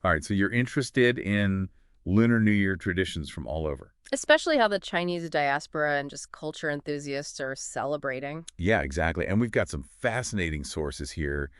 All right, so you're interested in Lunar New Year traditions from all over. Especially how the Chinese diaspora and just culture enthusiasts are celebrating. Yeah, exactly. And we've got some fascinating sources here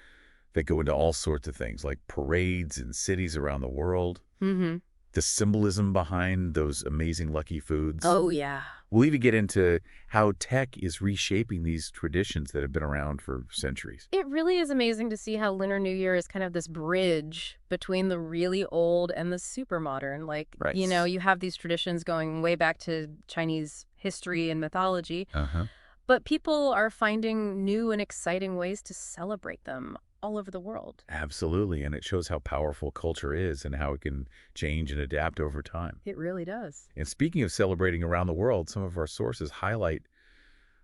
that go into all sorts of things, like parades in cities around the world, Mm-hmm. the symbolism behind those amazing lucky foods. Oh, yeah. We'll even get into how tech is reshaping these traditions that have been around for centuries. It really is amazing to see how Lunar New Year is kind of this bridge between the really old and the super modern. Like, Right. you have these traditions going way back to Chinese history and mythology, Uh-huh. but people are finding new and exciting ways to celebrate them all over the world. Absolutely. And it shows how powerful culture is and how it can change and adapt over time. It really does. And speaking of celebrating around the world, some of our sources highlight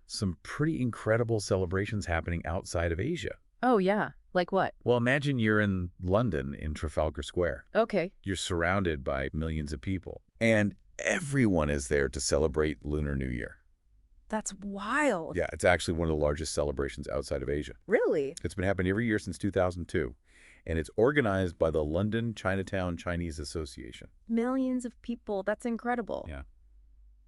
some pretty incredible celebrations happening outside of Asia. Oh, yeah. Like what? Well, imagine you're in London in Trafalgar Square. Okay. You're surrounded by millions of people, and everyone is there to celebrate Lunar New Year. That's wild. Yeah, it's actually one of the largest celebrations outside of Asia. Really? It's been happening every year since 2002, and it's organized by the London Chinatown Chinese Association. Millions of people. That's incredible. Yeah,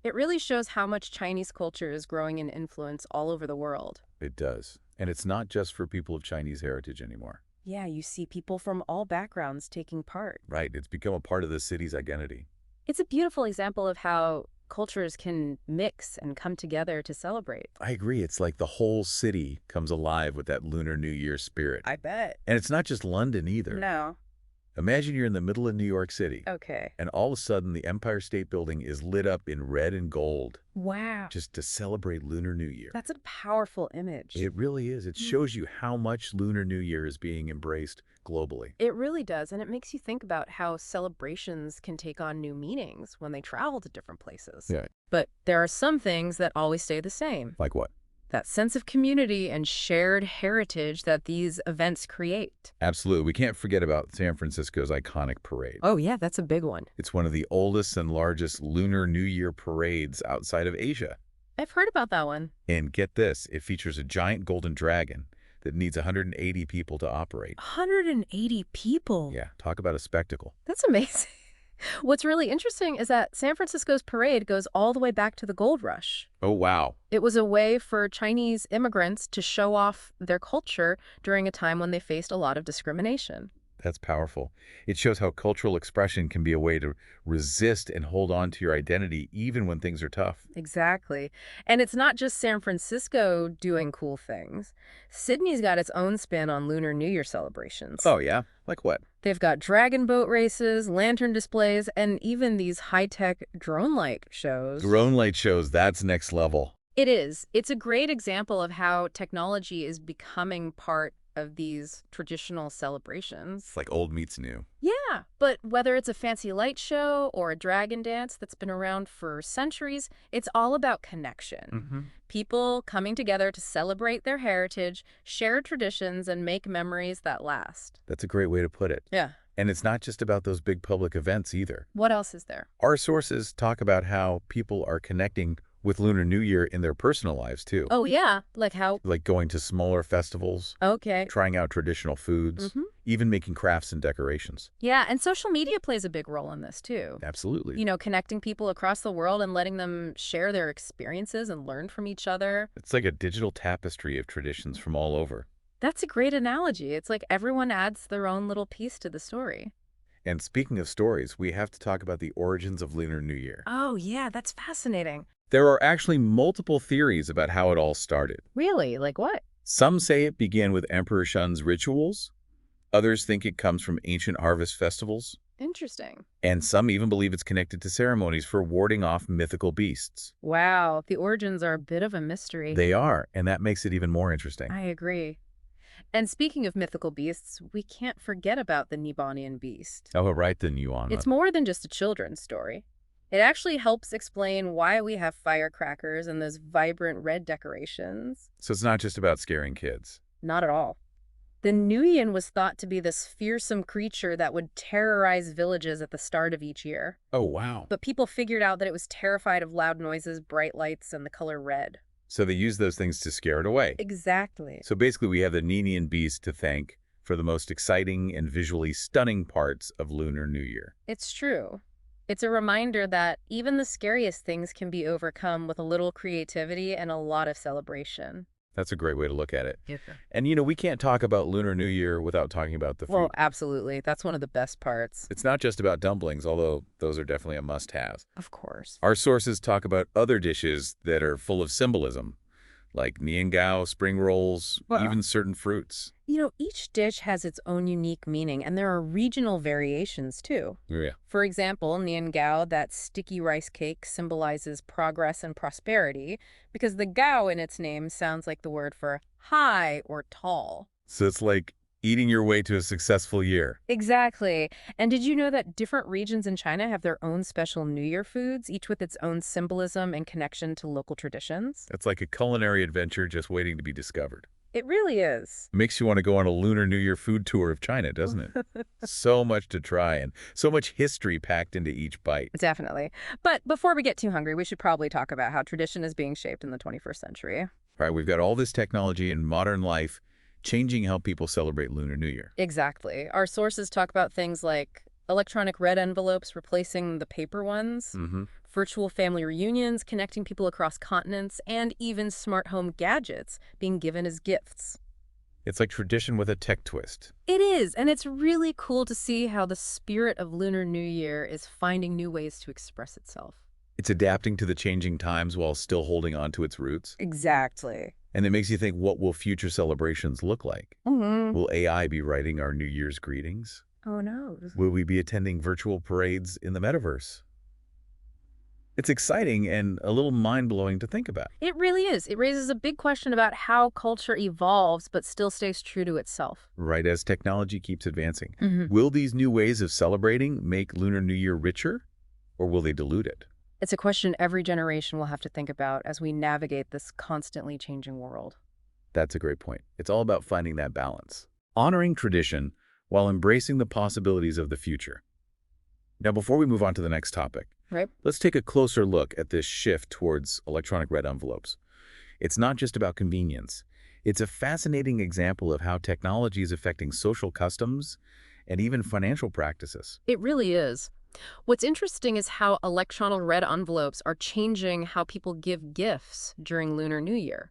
It really shows how much Chinese culture is growing in influence all over the world. it does. And it's not just for people of Chinese heritage anymore. Yeah, you see people from all backgrounds taking part. Right, it's become a part of the city's identity. It's a beautiful example of how cultures can mix and come together to celebrate. I agree. It's like the whole city comes alive with that Lunar New Year spirit. I bet. And it's not just London either. No. Imagine you're in the middle of New York City, Okay. and all of a sudden the Empire State Building is lit up in red and gold Wow. just to celebrate Lunar New Year. That's a powerful image. It really is. It shows you how much Lunar New Year is being embraced globally. It really does, and it makes you think about how celebrations can take on new meanings when they travel to different places. Yeah. But there are some things that always stay the same. Like what? That sense of community and shared heritage that these events create. Absolutely. We can't forget about San Francisco's iconic parade. Oh, yeah, that's a big one. It's one of the oldest and largest Lunar New Year parades outside of Asia. I've heard about that one. And get this, it features a giant golden dragon that needs 180 people to operate. 180 people. Yeah, talk about a spectacle. That's amazing. What's really interesting is that San Francisco's parade goes all the way back to the gold rush. Oh, wow. It was a way for Chinese immigrants to show off their culture during a time when they faced a lot of discrimination. That's powerful. It shows how cultural expression can be a way to resist and hold on to your identity even when things are tough. Exactly. And it's not just San Francisco doing cool things. Sydney's got its own spin on Lunar New Year celebrations. Oh, yeah? Like what? They've got dragon boat races, lantern displays, and even these high-tech drone light shows. Drone light shows, that's next level. It is. It's a great example of how technology is becoming part of these traditional celebrations. It's like old meets new. Yeah, but whether it's a fancy light show or a dragon dance that's been around for centuries, it's all about connection. People coming together to celebrate their heritage, share traditions, and make memories that last. That's a great way to put it. Yeah. And it's not just about those big public events either. What else is there? Our sources talk about how people are connecting with Lunar New Year in their personal lives, too. Oh, yeah. Like how? Like going to smaller festivals, Okay. trying out traditional foods, even making crafts and decorations. Yeah, and social media plays a big role in this, too. Absolutely. Connecting people across the world and letting them share their experiences and learn from each other. It's like a digital tapestry of traditions from all over. That's a great analogy. It's like everyone adds their own little piece to the story. And speaking of stories, we have to talk about the origins of Lunar New Year. Oh, yeah, that's fascinating. There are actually multiple theories about how it all started. Really? Like what? Some say it began with Emperor Shun's rituals. Others think it comes from ancient harvest festivals. Interesting. And some even believe it's connected to ceremonies for warding off mythical beasts. Wow, the origins are a bit of a mystery. They are, and that makes it even more interesting. I agree. And speaking of mythical beasts, we can't forget about the Nibonian beast. Oh, right, the Yuan. It's more than just a children's story. It actually helps explain why we have firecrackers and those vibrant red decorations. So it's not just about scaring kids. Not at all. The Nuyen was thought to be this fearsome creature that would terrorize villages at the start of each year. Oh, wow. But people figured out that it was terrified of loud noises, bright lights, and the color red. So they use those things to scare it away. Exactly. So basically we have the Ninian beast to thank for the most exciting and visually stunning parts of Lunar New Year. It's true. It's a reminder that even the scariest things can be overcome with a little creativity and a lot of celebration. That's a great way to look at it. Yes. And, we can't talk about Lunar New Year without talking about the Well, food. absolutely. That's one of the best parts. It's not just about dumplings, although those are definitely a must-have. Of course. Our sources talk about other dishes that are full of symbolism, like niangao, spring rolls, Wow. even certain fruits. Each dish has its own unique meaning, and there are regional variations, too. Yeah. For example, niangao, that sticky rice cake, symbolizes progress and prosperity because the gao in its name sounds like the word for high or tall. So it's like eating your way to a successful year. Exactly. And did you know that different regions in China have their own special New Year foods, each with its own symbolism and connection to local traditions? It's like a culinary adventure just waiting to be discovered. It really is. It makes you want to go on a Lunar New Year food tour of China, doesn't it? So much to try and so much history packed into each bite. Definitely. But before we get too hungry, we should probably talk about how tradition is being shaped in the 21st century. All right, we've got all this technology and modern life changing how people celebrate Lunar New Year. Exactly. Our sources talk about things like electronic red envelopes replacing the paper ones, virtual family reunions connecting people across continents, and even smart home gadgets being given as gifts. It's like tradition with a tech twist. It is, and it's really cool to see how the spirit of Lunar New Year is finding new ways to express itself. It's adapting to the changing times while still holding on to its roots. Exactly. And it makes you think, what will future celebrations look like? Will AI be writing our New Year's greetings? Oh, no. Will we be attending virtual parades in the metaverse? It's exciting and a little mind-blowing to think about. It really is. It raises a big question about how culture evolves but still stays true to itself. Right as technology keeps advancing. Will these new ways of celebrating make Lunar New Year richer, or will they dilute it? It's a question every generation will have to think about as we navigate this constantly changing world. That's a great point. It's all about finding that balance. Honoring tradition while embracing the possibilities of the future. Now, before we move on to the next topic, let's take a closer look at this shift towards electronic red envelopes. It's not just about convenience. It's a fascinating example of how technology is affecting social customs and even financial practices. It really is. What's interesting is how electronic red envelopes are changing how people give gifts during Lunar New Year.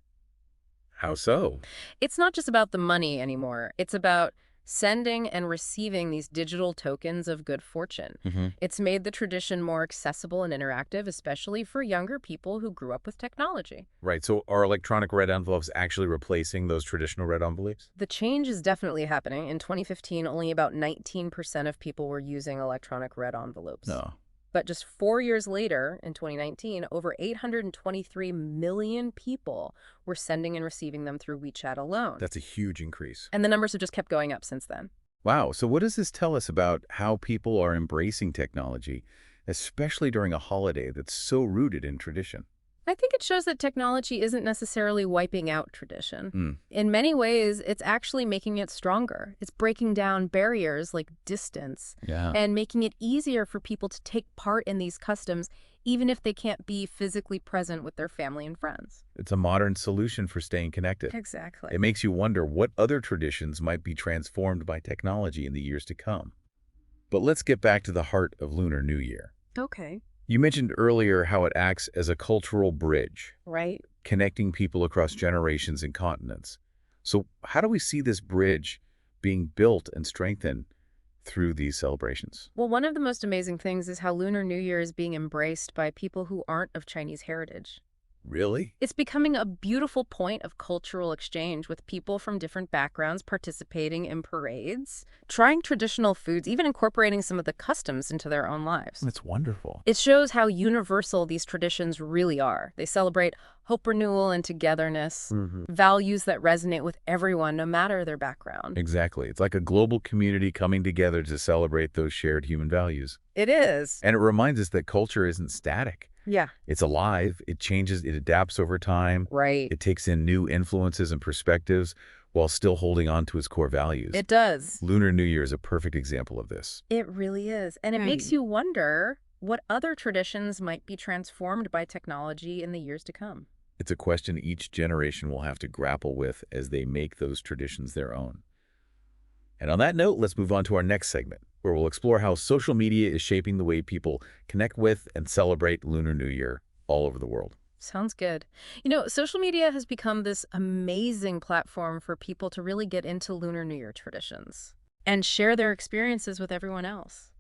How so? It's not just about the money anymore. It's about sending and receiving these digital tokens of good fortune. It's made the tradition more accessible and interactive, especially for younger people who grew up with technology. Right, so are electronic red envelopes actually replacing those traditional red envelopes? The change is definitely happening. In 2015, only about 19% of people were using electronic red envelopes. No. But just 4 years later, in 2019, over 823 million people were sending and receiving them through WeChat alone. That's a huge increase. And the numbers have just kept going up since then. Wow, so what does this tell us about how people are embracing technology, especially during a holiday that's so rooted in tradition? I think it shows that technology isn't necessarily wiping out tradition. In many ways, it's actually making it stronger. It's breaking down barriers like distance and making it easier for people to take part in these customs, even if they can't be physically present with their family and friends. It's a modern solution for staying connected. Exactly. It makes you wonder what other traditions might be transformed by technology in the years to come. But let's get back to the heart of Lunar New Year. Okay. You mentioned earlier how it acts as a cultural bridge, Right. connecting people across generations and continents. So how do we see this bridge being built and strengthened through these celebrations? Well, one of the most amazing things is how Lunar New Year is being embraced by people who aren't of Chinese heritage. Really? It's becoming a beautiful point of cultural exchange with people from different backgrounds participating in parades, trying traditional foods, even incorporating some of the customs into their own lives. That's wonderful. It shows how universal these traditions really are. They celebrate hope renewal and togetherness, values that resonate with everyone, no matter their background. Exactly. It's like a global community coming together to celebrate those shared human values. It is. And it reminds us that culture isn't static. Yeah. It's alive, it changes, it adapts over time. Right. It takes in new influences and perspectives while still holding on to its core values. It does. Lunar New Year is a perfect example of this. It really is. And it makes you wonder what other traditions might be transformed by technology in the years to come. It's a question each generation will have to grapple with as they make those traditions their own. And on that note, let's move on to our next segment, where we'll explore how social media is shaping the way people connect with and celebrate Lunar New Year all over the world. Sounds good. You know, social media has become this amazing platform for people to really get into Lunar New Year traditions and share their experiences with everyone else.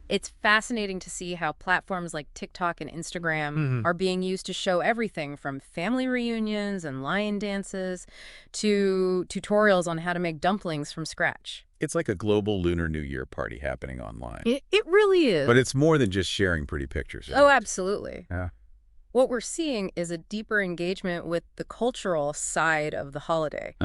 It's fascinating to see how platforms like TikTok and Instagram are being used to show everything from family reunions and lion dances to tutorials on how to make dumplings from scratch. It's like a global Lunar New Year party happening online. It really is. But it's more than just sharing pretty pictures. Right? Oh, absolutely. Yeah. What we're seeing is a deeper engagement with the cultural side of the holiday.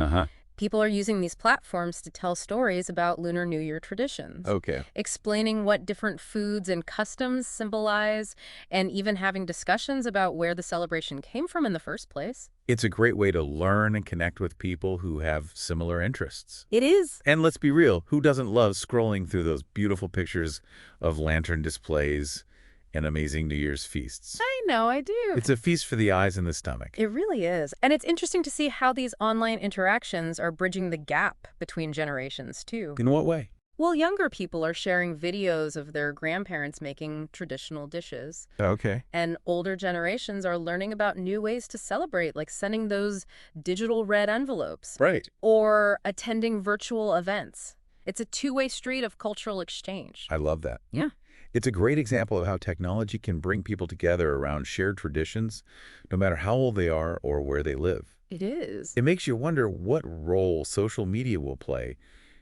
People are using these platforms to tell stories about Lunar New Year traditions. Okay. Explaining what different foods and customs symbolize, and even having discussions about where the celebration came from in the first place. It's a great way to learn and connect with people who have similar interests. It is. And let's be real, who doesn't love scrolling through those beautiful pictures of lantern displays and amazing New Year's feasts? I know, I do. It's a feast for the eyes and the stomach. It really is. And it's interesting to see how these online interactions are bridging the gap between generations, too. In what way? Well, younger people are sharing videos of their grandparents making traditional dishes. Okay. And older generations are learning about new ways to celebrate, like sending those digital red envelopes. Right. Or attending virtual events. It's a two-way street of cultural exchange. I love that. Yeah. It's a great example of how technology can bring people together around shared traditions, no matter how old they are or where they live. It is. It makes you wonder what role social media will play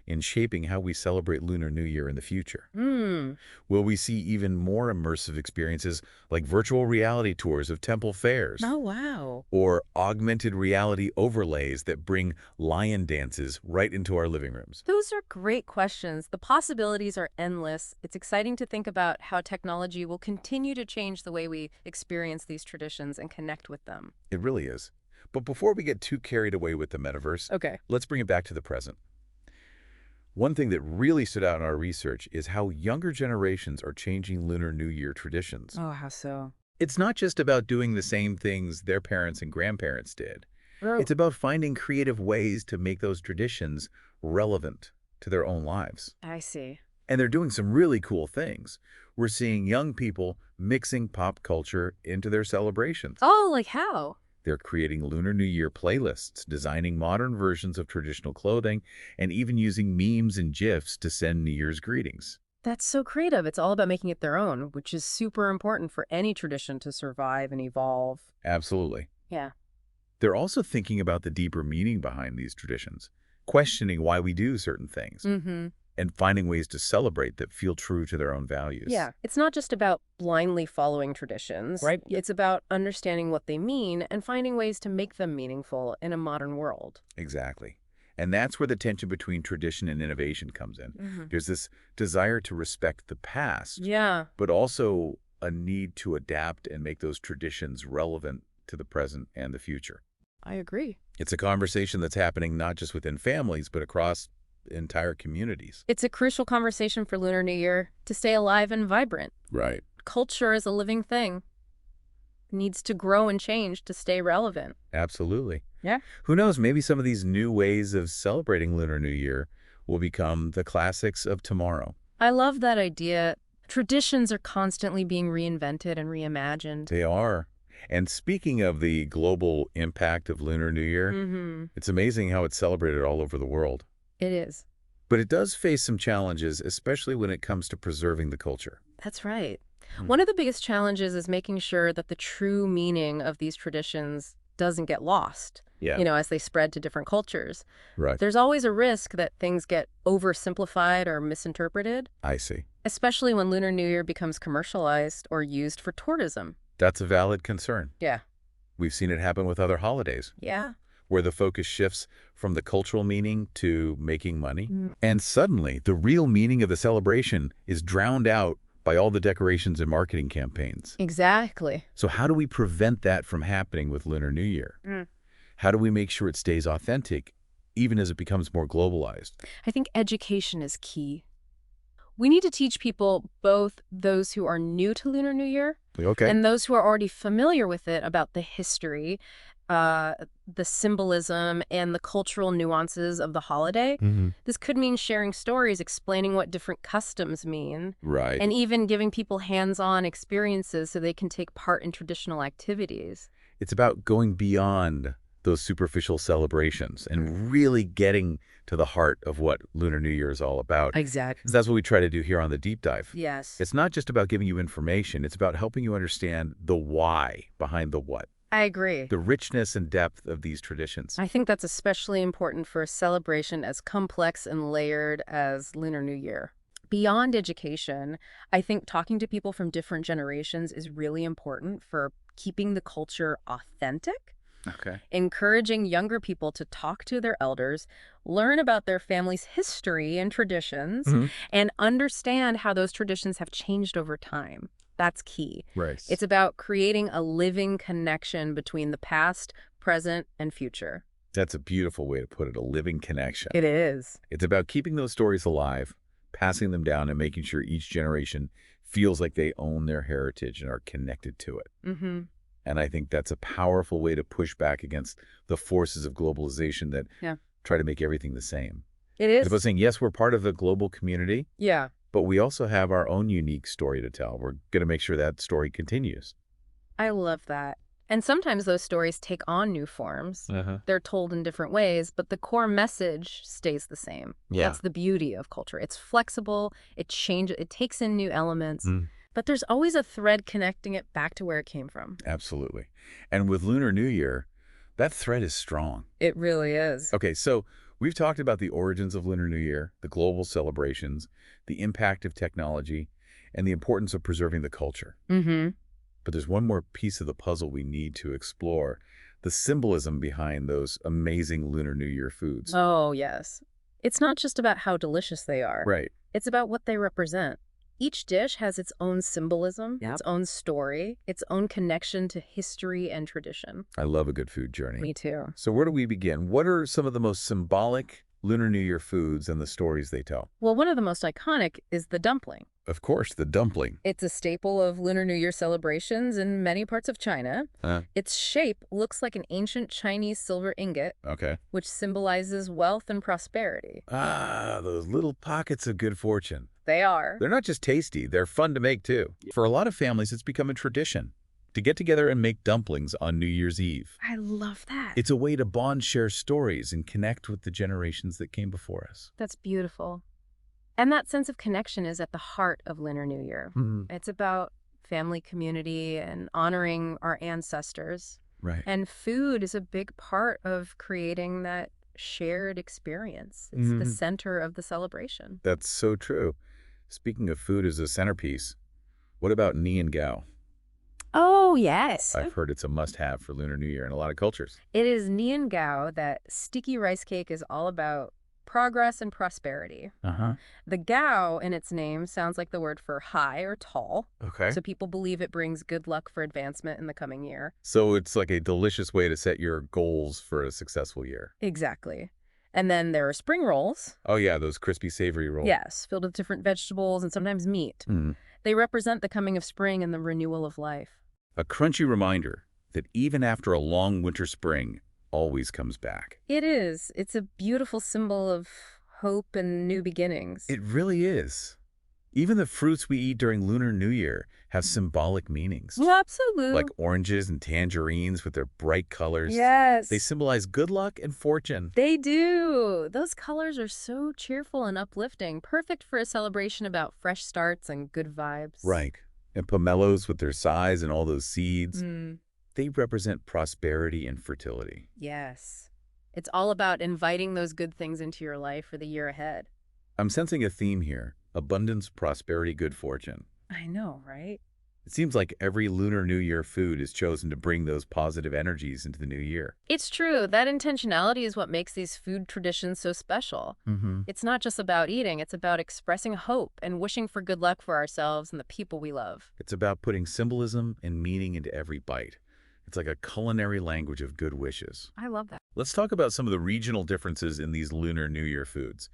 in shaping how we celebrate Lunar New Year in the future. Will we see even more immersive experiences like virtual reality tours of temple fairs? Oh, wow. Or augmented reality overlays that bring lion dances right into our living rooms? Those are great questions. The possibilities are endless. It's exciting to think about how technology will continue to change the way we experience these traditions and connect with them. It really is. But before we get too carried away with the metaverse, let's bring it back to the present. One thing that really stood out in our research is how younger generations are changing Lunar New Year traditions. Oh, how so? It's not just about doing the same things their parents and grandparents did. It's about finding creative ways to make those traditions relevant to their own lives. I see. And they're doing some really cool things. We're seeing young people mixing pop culture into their celebrations. Oh, like how? They're creating Lunar New Year playlists, designing modern versions of traditional clothing, and even using memes and GIFs to send New Year's greetings. That's so creative. It's all about making it their own, which is super important for any tradition to survive and evolve. Absolutely. Yeah. They're also thinking about the deeper meaning behind these traditions, questioning why we do certain things, and finding ways to celebrate that feel true to their own values. Yeah. It's not just about blindly following traditions. Right. It's about understanding what they mean and finding ways to make them meaningful in a modern world. Exactly. And that's where the tension between tradition and innovation comes in. There's this desire to respect the past, but also a need to adapt and make those traditions relevant to the present and the future. I agree. It's a conversation that's happening not just within families, but across entire communities. It's a crucial conversation for Lunar New Year to stay alive and vibrant. Right. Culture is a living thing. It needs to grow and change to stay relevant. Absolutely. Yeah. Who knows, maybe some of these new ways of celebrating Lunar New Year will become the classics of tomorrow. I love that idea. Traditions are constantly being reinvented and reimagined. They are. And speaking of the global impact of Lunar New Year, it's amazing how it's celebrated all over the world. It is. But it does face some challenges, especially when it comes to preserving the culture. That's right. One of the biggest challenges is making sure that the true meaning of these traditions doesn't get lost, as they spread to different cultures. Right. There's always a risk that things get oversimplified or misinterpreted. I see. Especially when Lunar New Year becomes commercialized or used for tourism. That's a valid concern. Yeah. We've seen it happen with other holidays. Yeah. Where the focus shifts from the cultural meaning to making money. And suddenly, the real meaning of the celebration is drowned out by all the decorations and marketing campaigns. Exactly. So how do we prevent that from happening with Lunar New Year? How do we make sure it stays authentic, even as it becomes more globalized? I think education is key. We need to teach people, both those who are new to Lunar New Year and those who are already familiar with it, about the history the symbolism and the cultural nuances of the holiday. This could mean sharing stories, explaining what different customs mean, Right. and even giving people hands-on experiences so they can take part in traditional activities. It's about going beyond those superficial celebrations and really getting to the heart of what Lunar New Year is all about. Exactly. That's what we try to do here on the Deep Dive. Yes. It's not just about giving you information. It's about helping you understand the why behind the what, I agree. the richness and depth of these traditions. I think that's especially important for a celebration as complex and layered as Lunar New Year. Beyond education, I think talking to people from different generations is really important for keeping the culture authentic, Okay. encouraging younger people to talk to their elders, learn about their family's history and traditions, and understand how those traditions have changed over time. That's key. Right. It's about creating a living connection between the past, present, and future. That's a beautiful way to put it, a living connection. It is. It's about keeping those stories alive, passing them down, and making sure each generation feels like they own their heritage and are connected to it. And I think that's a powerful way to push back against the forces of globalization that try to make everything the same. It is. It's about saying, yes, we're part of the global community, Yeah. but we also have our own unique story to tell. We're going to make sure that story continues. I love that. And sometimes those stories take on new forms. They're told in different ways, but the core message stays the same. Yeah. That's the beauty of culture. It's flexible, it changes, it takes in new elements, but there's always a thread connecting it back to where it came from. Absolutely. And with Lunar New Year, that thread is strong. It really is. Okay, so we've talked about the origins of Lunar New Year, the global celebrations, the impact of technology, and the importance of preserving the culture. But there's one more piece of the puzzle we need to explore, the symbolism behind those amazing Lunar New Year foods. Oh, yes. It's not just about how delicious they are. Right. It's about what they represent. Each dish has its own symbolism, its own story, its own connection to history and tradition. I love a good food journey. Me too. So where do we begin? What are some of the most symbolic Lunar New Year foods and the stories they tell? Well, one of the most iconic is the dumpling. Of course, the dumpling. It's a staple of Lunar New Year celebrations in many parts of China. Its shape looks like an ancient Chinese silver ingot, which symbolizes wealth and prosperity. Ah, those little pockets of good fortune. They are. They're not just tasty, they're fun to make too. For a lot of families, it's become a tradition to get together and make dumplings on New Year's Eve. I love that. It's a way to bond, share stories, and connect with the generations that came before us. That's beautiful. And that sense of connection is at the heart of Lunar New Year. It's about family, community, and honoring our ancestors. Right. And food is a big part of creating that shared experience. It's the center of the celebration. That's so true. Speaking of food as a centerpiece, what about nian gao? Oh, yes. I've heard it's a must-have for Lunar New Year in a lot of cultures. It is nian gao, that sticky rice cake is all about progress and prosperity. The gao in its name sounds like the word for high or tall. Okay. So people believe it brings good luck for advancement in the coming year. So it's like a delicious way to set your goals for a successful year. Exactly. And then there are spring rolls. Oh yeah, those crispy, savory rolls. Yes, filled with different vegetables and sometimes meat. They represent the coming of spring and the renewal of life. A crunchy reminder that even after a long winter spring, always comes back. It is. It's a beautiful symbol of hope and new beginnings. It really is. Even the fruits we eat during Lunar New Year have symbolic meanings. Absolutely. Like oranges and tangerines with their bright colors. Yes. They symbolize good luck and fortune. They do. Those colors are so cheerful and uplifting, perfect for a celebration about fresh starts and good vibes. Right. And pomelos with their size and all those seeds. They represent prosperity and fertility. Yes. It's all about inviting those good things into your life for the year ahead. I'm sensing a theme here. Abundance, prosperity, good fortune. I know, right? It seems like every Lunar New Year food is chosen to bring those positive energies into the new year. It's true. That intentionality is what makes these food traditions so special. It's not just about eating. It's about expressing hope and wishing for good luck for ourselves and the people we love. It's about putting symbolism and meaning into every bite. It's like a culinary language of good wishes. I love that. Let's talk about some of the regional differences in these Lunar New Year foods.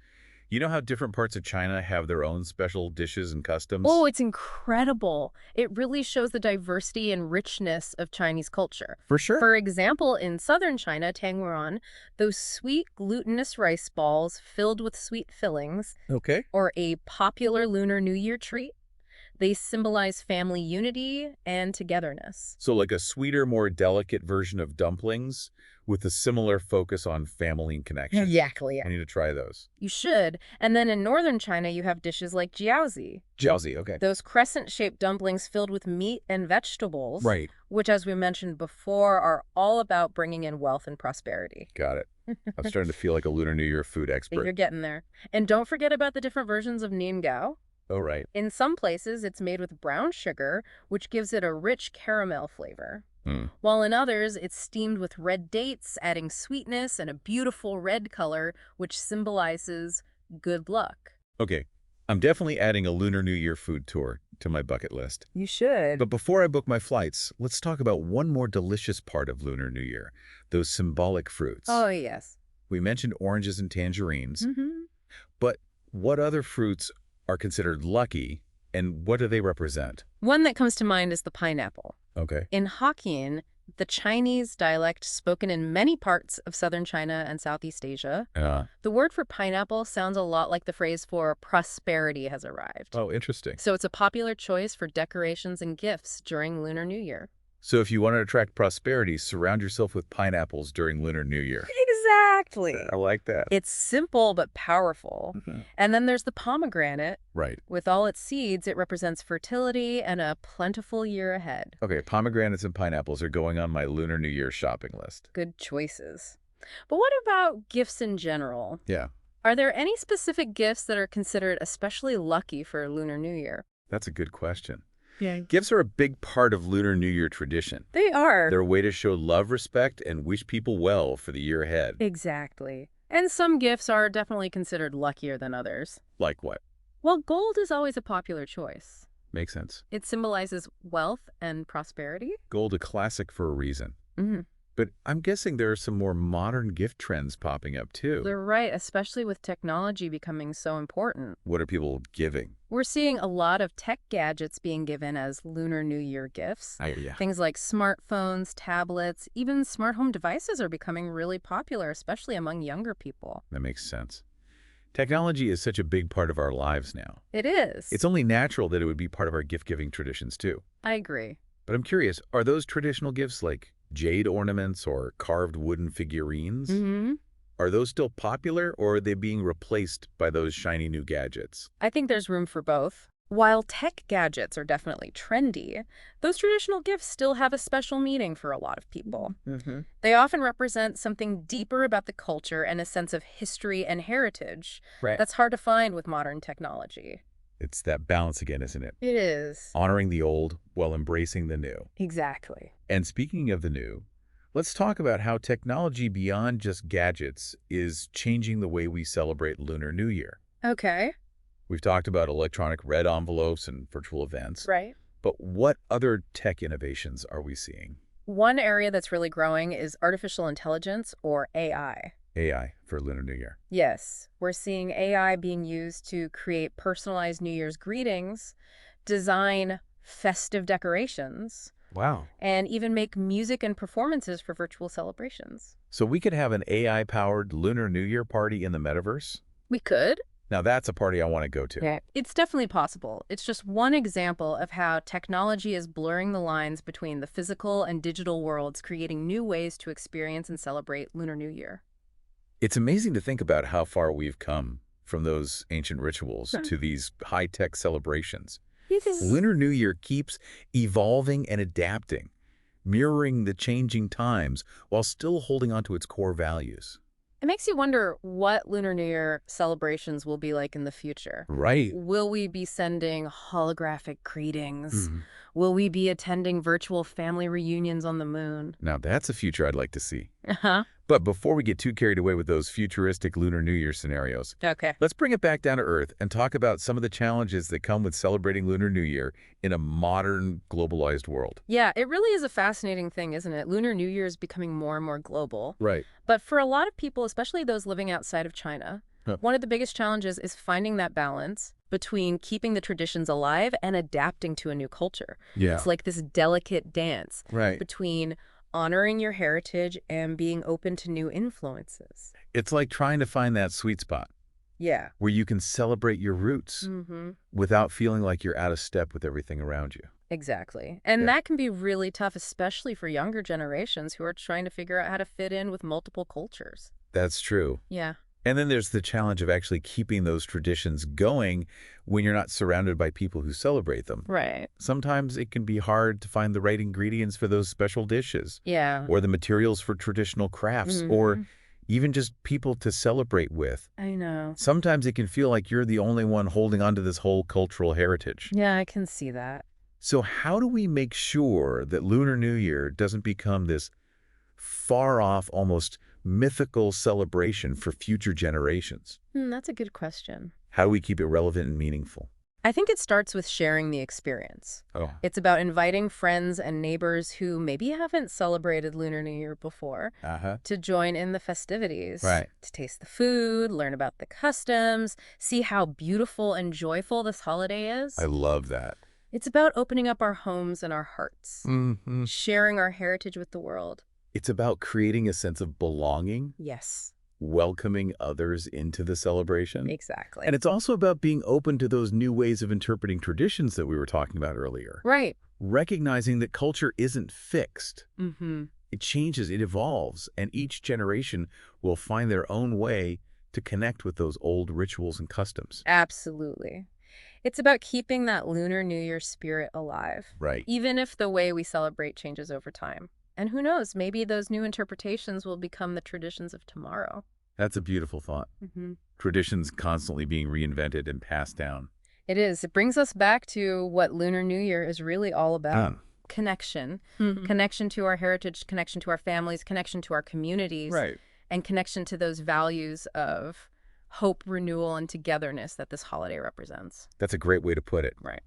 You know how different parts of China have their own special dishes and customs? Oh, it's incredible. It really shows the diversity and richness of Chinese culture. For sure. For example, in southern China, Tangwuran, those sweet glutinous rice balls filled with sweet fillings, Okay. or a popular Lunar New Year treat, they symbolize family unity and togetherness. So like a sweeter, more delicate version of dumplings with a similar focus on family and connection. Exactly. I need to try those. You should. And then in northern China, you have dishes like jiaozi. Jiaozi, okay. Those crescent-shaped dumplings filled with meat and vegetables, Right. which, as we mentioned before, are all about bringing in wealth and prosperity. Got it. I'm starting to feel like a Lunar New Year food expert. You're getting there. And don't forget about the different versions of nian gao. Oh, right. In some places, it's made with brown sugar, which gives it a rich caramel flavor. While in others, it's steamed with red dates, adding sweetness and a beautiful red color, which symbolizes good luck. Okay. I'm definitely adding a Lunar New Year food tour to my bucket list. You should. But before I book my flights, let's talk about one more delicious part of Lunar New Year, those symbolic fruits. Oh, yes. We mentioned oranges and tangerines, Mm-hmm. but what other fruits are considered lucky, and what do they represent? One that comes to mind is the pineapple. Okay. In Hokkien, the Chinese dialect spoken in many parts of southern China and Southeast Asia, the word for pineapple sounds a lot like the phrase for prosperity has arrived. Oh, interesting. So it's a popular choice for decorations and gifts during Lunar New Year. So if you want to attract prosperity, surround yourself with pineapples during Lunar New Year. Exactly. I like that. It's simple but powerful. And then there's the pomegranate. Right. With all its seeds, it represents fertility and a plentiful year ahead. Okay, pomegranates and pineapples are going on my Lunar New Year shopping list. Good choices. But what about gifts in general? Yeah. Are there any specific gifts that are considered especially lucky for Lunar New Year? That's a good question. Yeah. Gifts are a big part of Lunar New Year tradition. They are. They're a way to show love, respect, and wish people well for the year ahead. Exactly. And some gifts are definitely considered luckier than others. Like what? Well, gold is always a popular choice. Makes sense. It symbolizes wealth and prosperity. Gold a classic for a reason. Mm-hmm. But I'm guessing there are some more modern gift trends popping up too. They're right, especially with technology becoming so important. What are people giving? We're seeing a lot of tech gadgets being given as Lunar New Year gifts. I hear ya. Things like smartphones, tablets, even smart home devices are becoming really popular, especially among younger people. That makes sense. Technology is such a big part of our lives now. It is. It's only natural that it would be part of our gift-giving traditions too. I agree. But I'm curious, are those traditional gifts like jade ornaments or carved wooden figurines? Mm-hmm. Are those still popular, or are they being replaced by those shiny new gadgets? I think there's room for both. While tech gadgets are definitely trendy, those traditional gifts still have a special meaning for a lot of people. Mm-hmm. They often represent something deeper about the culture and a sense of history and heritage that's hard to find with modern technology. It's that balance again, isn't it? It is. Honoring the old while embracing the new. Exactly. And speaking of the new, let's talk about how technology beyond just gadgets is changing the way we celebrate Lunar New Year. Okay. We've talked about electronic red envelopes and virtual events. Right. But what other tech innovations are we seeing? One area that's really growing is artificial intelligence, or AI. AI for Lunar New Year. Yes, we're seeing AI being used to create personalized New Year's greetings, design festive decorations, Wow. and even make music and performances for virtual celebrations. So we could have an AI-powered Lunar New Year party in the metaverse? We could. Now that's a party I want to go to. Yeah. It's definitely possible. It's just one example of how technology is blurring the lines between the physical and digital worlds, creating new ways to experience and celebrate Lunar New Year. It's amazing to think about how far we've come from those ancient rituals to these high-tech celebrations. Lunar New Year keeps evolving and adapting, mirroring the changing times while still holding on to its core values. It makes you wonder what Lunar New Year celebrations will be like in the future. Right. Will we be sending holographic greetings? Will we be attending virtual family reunions on the moon? Now that's a future I'd like to see. Uh-huh. But before we get too carried away with those futuristic Lunar New Year scenarios, Okay. let's bring it back down to Earth and talk about some of the challenges that come with celebrating Lunar New Year in a modern, globalized world. Yeah, it really is a fascinating thing, isn't it? Lunar New Year is becoming more and more global. Right. But for a lot of people, especially those living outside of China, Huh. One of the biggest challenges is finding that balance between keeping the traditions alive and adapting to a new culture. Yeah. It's like this delicate dance Right. between honoring your heritage and being open to new influences. It's like trying to find that sweet spot Yeah. where you can celebrate your roots without feeling like you're out of step with everything around you. Exactly. And Yeah. that can be really tough, especially for younger generations who are trying to figure out how to fit in with multiple cultures. That's true. Yeah. And then there's the challenge of actually keeping those traditions going when you're not surrounded by people who celebrate them. Right. Sometimes it can be hard to find the right ingredients for those special dishes, Yeah. or the materials for traditional crafts, or even just people to celebrate with. I know. Sometimes it can feel like you're the only one holding on to this whole cultural heritage. Yeah, I can see that. So how do we make sure that Lunar New Year doesn't become this far-off, almost mythical celebration for future generations? That's a good question. How do we keep it relevant and meaningful? I think it starts with sharing the experience. Oh. It's about inviting friends and neighbors who maybe haven't celebrated Lunar New Year before to join in the festivities. Right. To taste the food, learn about the customs, see how beautiful and joyful this holiday is. I love that. It's about opening up our homes and our hearts, Mm-hmm. sharing our heritage with the world. It's about creating a sense of belonging, Yes, welcoming others into the celebration. exactly. And it's also about being open to those new ways of interpreting traditions that we were talking about earlier. Right. Recognizing that culture isn't fixed. Mm-hmm. It changes, it evolves, and each generation will find their own way to connect with those old rituals and customs. Absolutely. It's about keeping that Lunar New Year spirit alive. Right. Even if the way we celebrate changes over time. And who knows, maybe those new interpretations will become the traditions of tomorrow. That's a beautiful thought. Traditions constantly being reinvented and passed down. It is. It brings us back to what Lunar New Year is really all about. Ah. Connection. Connection to our heritage, connection to our families, connection to our communities. Right. And connection to those values of hope, renewal, and togetherness that this holiday represents. That's a great way to put it. Right.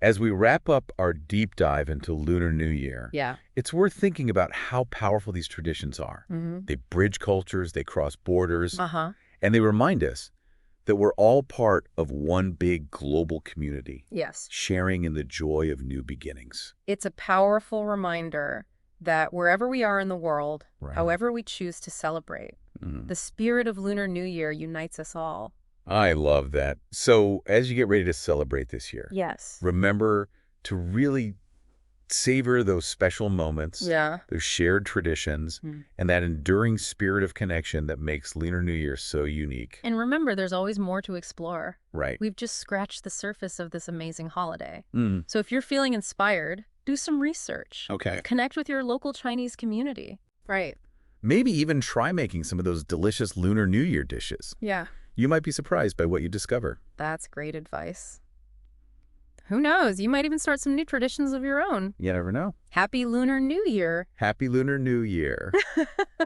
As we wrap up our deep dive into Lunar New Year, Yeah. it's worth thinking about how powerful these traditions are. They bridge cultures, they cross borders, and they remind us that we're all part of one big global community, Yes. sharing in the joy of new beginnings. It's a powerful reminder that wherever we are in the world, Right. however we choose to celebrate, the spirit of Lunar New Year unites us all. I love that. So as you get ready to celebrate this year, Yes. remember to really savor those special moments, Yeah. those shared traditions, and that enduring spirit of connection that makes Lunar New Year so unique. And remember, there's always more to explore. Right. We've just scratched the surface of this amazing holiday. Mm. So if you're feeling inspired, do some research. Okay. Connect with your local Chinese community. Right. Maybe even try making some of those delicious Lunar New Year dishes. Yeah. You might be surprised by what you discover. That's great advice. Who knows? You might even start some new traditions of your own. You never know. Happy Lunar New Year. Happy Lunar New Year.